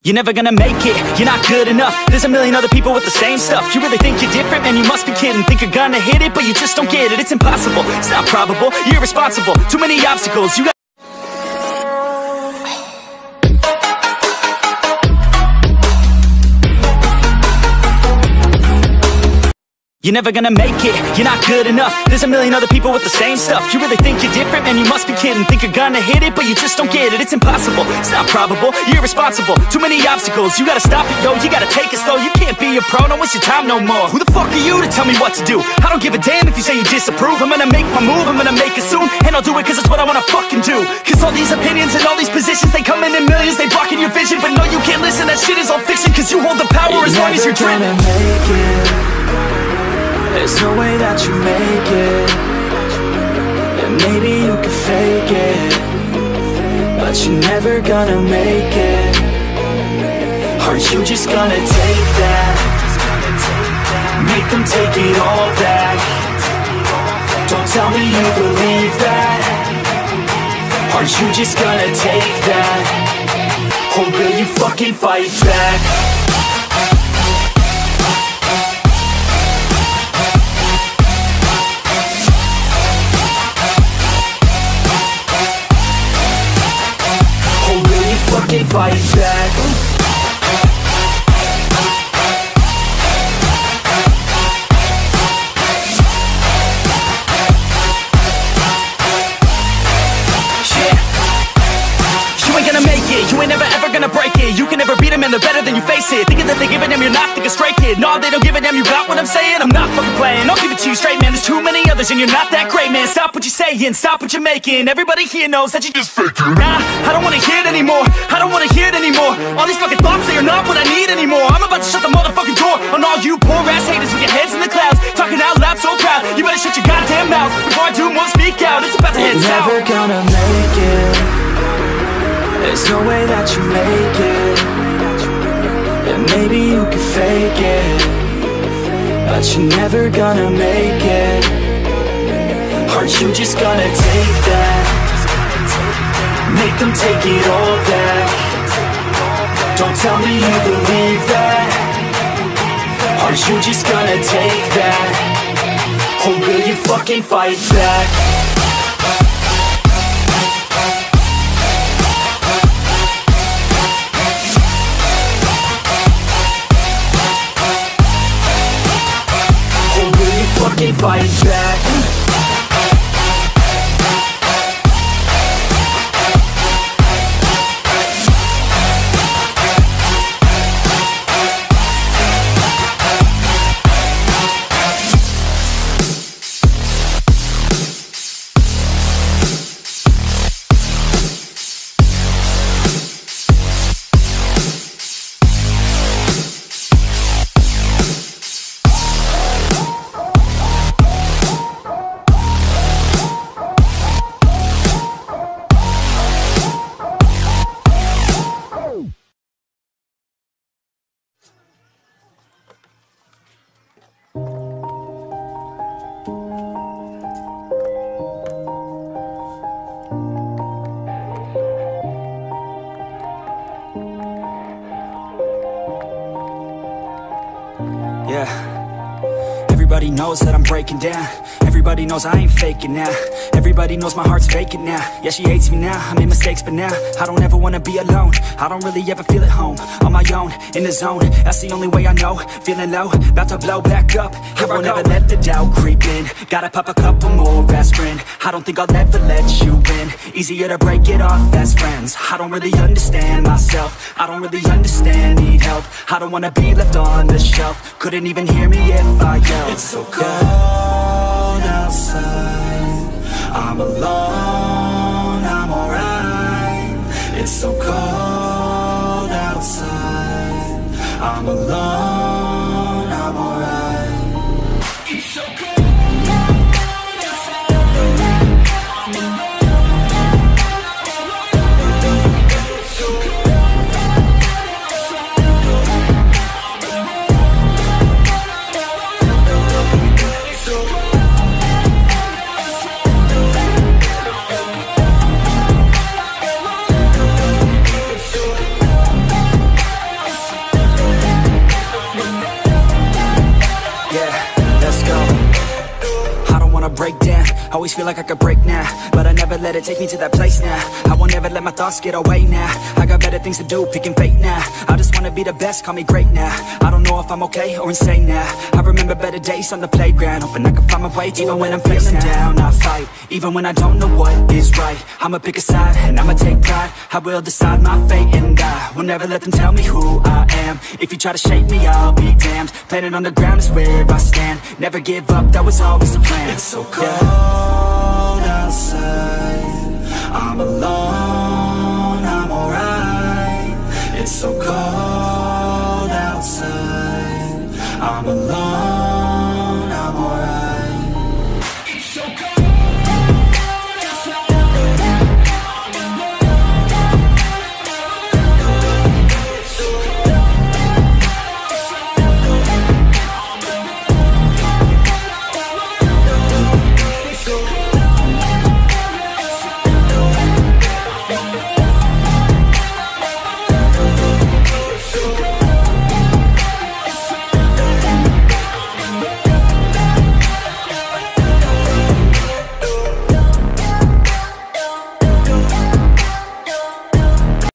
You're never gonna make it, you're not good enough. There's a million other people with the same stuff. You really think you're different? Man, you must be kidding. Think you're gonna hit it, but you just don't get it. It's impossible, it's not probable, you're irresponsible. Too many obstacles, you got You're never gonna make it, you're not good enough. There's a million other people with the same stuff. You really think you're different? Man, you must be kidding. Think you're gonna hit it, but you just don't get it. It's impossible, it's not probable, you're irresponsible. Too many obstacles, you gotta stop it, yo. You gotta take it slow, you can't be a pro. Don't waste your time no more. Who the fuck are you to tell me what to do? I don't give a damn if you say you disapprove. I'm gonna make my move, I'm gonna make it soon. And I'll do it cause it's what I wanna fucking do. Cause all these opinions and all these positions, they come in millions, they blocking your vision. But no, you can't listen, that shit is all fiction. Cause you hold the power as long as you're dreaming. There's no way that you make it. And maybe you can fake it, but you're never gonna make it. Are you just gonna take that? Make them take it all back. Don't tell me you believe that. Are you just gonna take that? Or will you fucking fight back? Fight back. You ain't gonna make it, you ain't never ever gonna break it. You can never beat them and they're better than you face it. Thinking that they give a damn, you're not, think a straight kid. No, they don't give a damn, you got what I'm saying? I'm not fucking playing, I'll give it to you straight, man. There's too many others and you're not that great, man. Stop what you're saying, stop what you're making. Everybody here knows that you just faking. Nah, I don't wanna hear it anymore, I don't wanna hear it anymore. All these fucking thoughts, they are not what I need anymore. I'm about to shut the motherfucking door on all you poor ass haters with your heads in the clouds, talking out loud so proud. You better shut your goddamn mouth before I do more speak out. It's about to head south. You're never gonna make it. There's no way that you make it. And maybe you can fake it, but you're never gonna make it. Are you just gonna take that? Make them take it all back. Don't tell me you believe that. Are you just gonna take that? Or will you fucking fight back? Fight back. Everybody knows that I'm breaking down. Everybody knows I ain't faking now. Everybody knows my heart's vacant now. Yeah, she hates me now, I made mistakes but now I don't ever wanna be alone. I don't really ever feel at home. On my own, in the zone, that's the only way I know. Feeling low, about to blow back up. I won't ever let the doubt creep in. Gotta pop a couple more aspirin. I don't think I'll ever let you in. Easier to break it off best friends. I don't really understand myself. I don't really understand, need help. I don't wanna be left on the shelf. Couldn't even hear me if I yelled. It's so cold outside, I'm alone, I'm alright. It's so cold outside, I'm alone, I'm alright. It's so cold. Always feel like I could break now, but I never let it take me to that place now. I won't ever let my thoughts get away now. I got better things to do, picking fate now. I just wanna be the best, call me great now. I don't know if I'm okay or insane now. I remember better days on the playground, hoping I can find my way even when I'm feeling down. I fight, even when I don't know what is right. I'ma pick a side, and I'ma take pride. I will decide my fate, and I will never let them tell me who I am. If you try to shape me, I'll be damned. Planet on the ground is where I stand. Never give up, that was always the plan. It's so cold outside, I'm alone